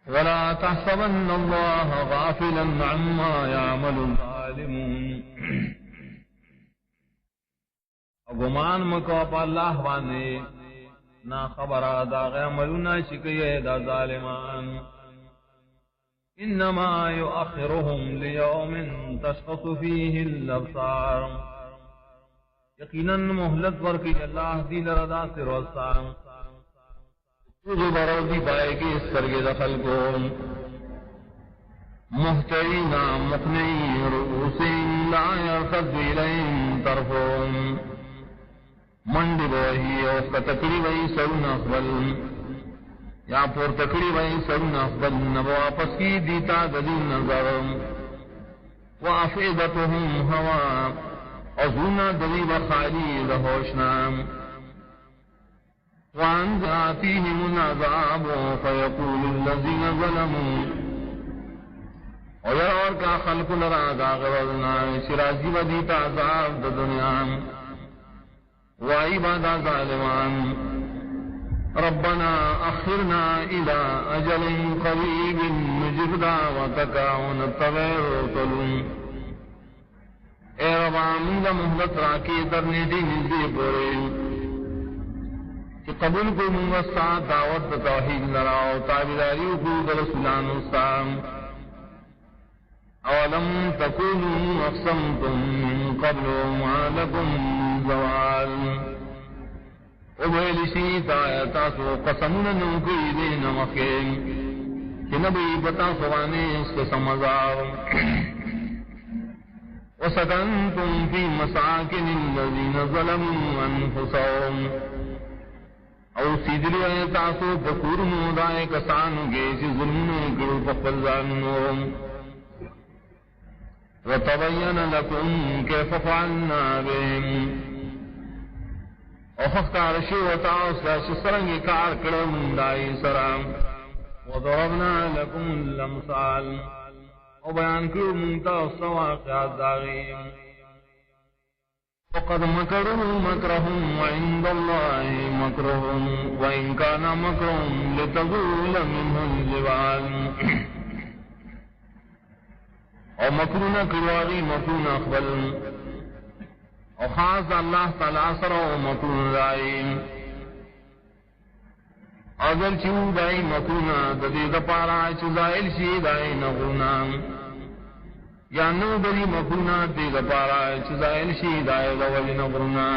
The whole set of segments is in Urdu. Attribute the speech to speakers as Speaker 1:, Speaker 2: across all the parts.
Speaker 1: ولا تحسبن الله غافلا عما يعمل الظالمون گمان مکو پا اللہ بانے نا خبرا دا غیملونا شکیے دا ظالمان انما یؤخرهم لیوم تشخص فیہ الابصار یقیناً محلت ورکی اللہ دی لردا سروسا تجھے برودی پائے گی اس سرگی دخل کو محتعینا مقنعی رؤوسین لا یرتد الیہم طرفهم منڈ بوہی اور کا تکڑی وئی سرون اخبل یا پور تکڑی وئی سرون اخبل نب واپس کی دیتا دلیل نظر وافئدتهم ہوا اذونا دلی بخالی لہوشنا وان آتیہم العذاب فیقول الذین ظلموا اور کا خلق لرا داغرنا شراجی ودیتا عذاب دا دنیا وعبادا ظالمان ربنا اخرنا الى اجل قریب نجب دعوتک ونتبع رسل اے ربا من دا محلت راکی درنی دی نزدی پوری کہ قبول کو منگستا دعوت توحید لراؤ تابداری حقوق رسولان السلام اولم تکونوا اقسمتم من قبل ما لکم زوال ابھیلشی تاسو قسمنا نوکی دین مخیم کہ نبی بتا سوانے اس کے سمزار وسکنتم فی مساکن الذین ظلموا انفسهم او سیدلو اے تاسو بکور مودائے کسانو گیسی ظلمنو کرو پخفلزانو وتبین لکم کیف فعلنا بهم اخختار شیوتاس شسرنگی کار کرم دائی سرام وضربنا لکم اللمثال وبیان کرم تاس واقعات داغیم وقد مکروا مکرهم وعند الله مکرهم وإن كان مکرهم لتزول منه الجبال اور مکرونا کرواغی مکرونا اخبل اور خاص اللہ تعالیٰ سر و مکرون رائی اگر چیو دائی مکرونا ددید پارا چزائل شی دائی نغرونا یا نو دری مکرونا دید پارا چزائل شی دائی دولی نغرونا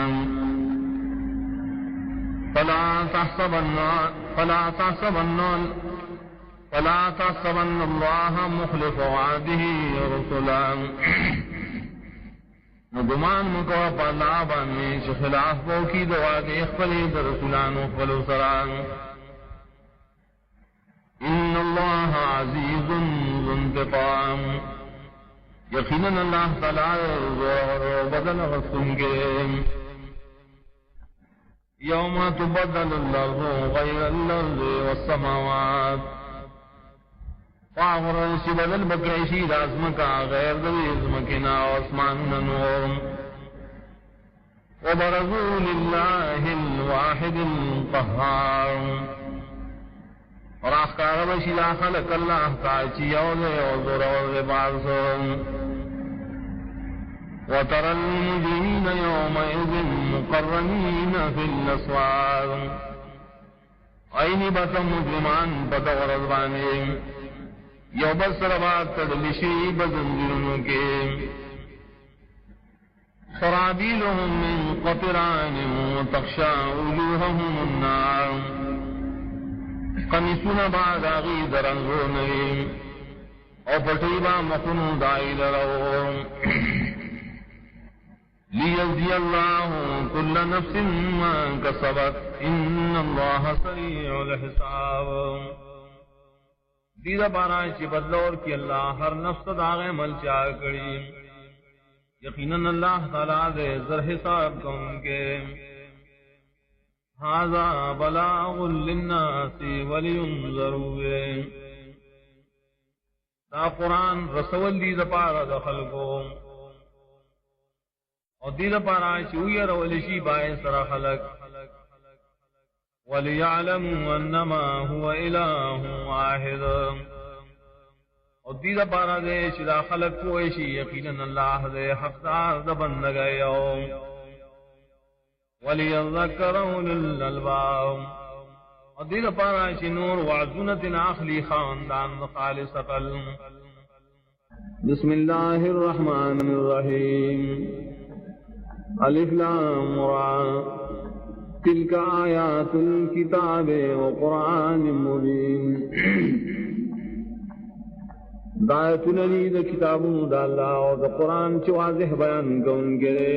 Speaker 1: فلا تحسبن الله مخلف وعده رسلا نگمان مکو پالا بانی چھ خلاف بو کی دعا دے اخفلی در رسولان اخفلو سران ان اللہ عزیز ذو انتقام یقیناً اللہ تعالی زور بدل غصن کے یوم تبدل الارض غیر الارض والسماوات فاغر شی بدل بکیشی رازم کا غیر دویزم کنا عثمان نور وبرزوا للہ الواحد القہار اور اخکار بشی لا خلق اللہ تاچی اولے وزر والغبار سر وترى المجرمین یومئذ مقرنین فی الاسوار اینی بطم مجرمان پتغرز بانیم یو بس ربات تدلشی بزنجرنوں کے سرابیلهم من قطران وتخشى وجوههم النار قمیسون بعد آغی درنگون او پٹیبا مخنو دائی لرو لیجزی اللہ کل نفس ما کسبت ان اللہ سریع الحساب دیدہ بارا چی بدلور کی اللہ ہر نفس داغ عمل چاہ کری یقیناً اللہ تعالیٰ دے زر حساب کن کے ھذا بلاغ للناس ولینذروا دا قرآن رسول دیدہ پارا دخل کو اور دیدہ پارا چی اویر ولشی بائے سر خلق وَلِيَعْلَمُوا أَنَّمَا هُوَ إِلَٰهٌ وَاحِدٌ اور دیدہ پارا دے چدا خلق کوئیشی یقیناً اللہ دے حقدار دا بندگیو وَلِيَذَّكَّرَ أُولُو الْأَلْبَابِ اور دیدہ پارا چی نور وعزونت آخلی خاندان خالص عقل بسم اللہ الرحمن الرحیم الف لام را تلك آیات الكتاب وقرآن مبین دایت نلید کتابوں دا اللہ اور دا قرآن چو واضح بیان کون گرے